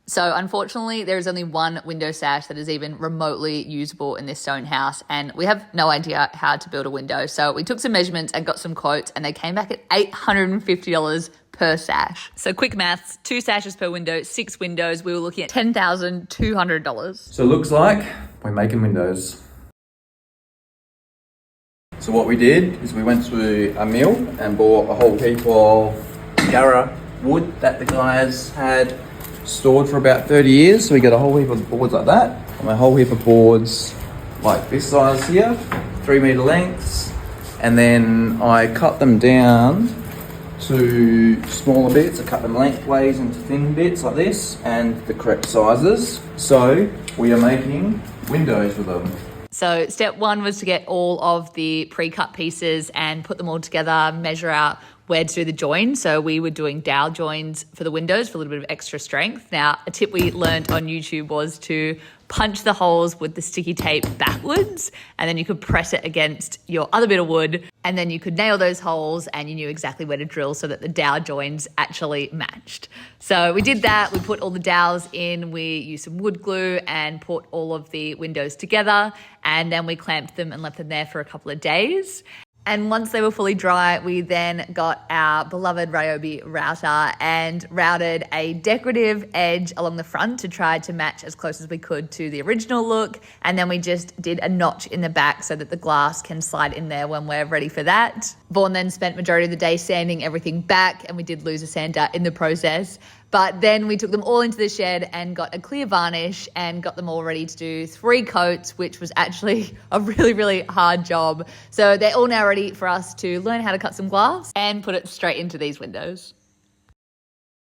So unfortunately, there is only one window sash that is even remotely usable in this stone house, and we have no idea how to build a window. So we took some measurements and got some quotes, and they came back at $850 per sash. So quick maths, 2 sashes per window, 6 windows. We were looking at $10,200. So it looks like we're making windows. So what we did is we went to a mill and bought a whole heap of Yarra wood that the guys had stored for about 30 years. So we got a whole heap of boards like that, and a whole heap of boards like this size here, 3 meter lengths. And then I cut them down to smaller bits. I cut them lengthways into thin bits like this and the correct sizes. So we are making windows with them. So step 1 was to get all of the pre-cut pieces and put them all together, measure out where to do the join. So we were doing dowel joins for the windows for a little bit of extra strength. Now, a tip we learned on YouTube was to punch the holes with the sticky tape backwards, and then you could press it against your other bit of wood, and then you could nail those holes and you knew exactly where to drill so that the dowel joins actually matched. So we did that. We put all the dowels in, we used some wood glue and put all of the windows together, and then we clamped them and left them there for a couple of days. And once they were fully dry, we then got our beloved Ryobi router and routed a decorative edge along the front to try to match as close as we could to the original look. And then we just did a notch in the back so that the glass can slide in there when we're ready for that. Vaughan then spent majority of the day sanding everything back, and we did lose a sander in the process. But then we took them all into the shed and got a clear varnish and got them all ready to do 3 coats, which was actually a really, really hard job. So they're all now ready for us to learn how to cut some glass and put it straight into these windows.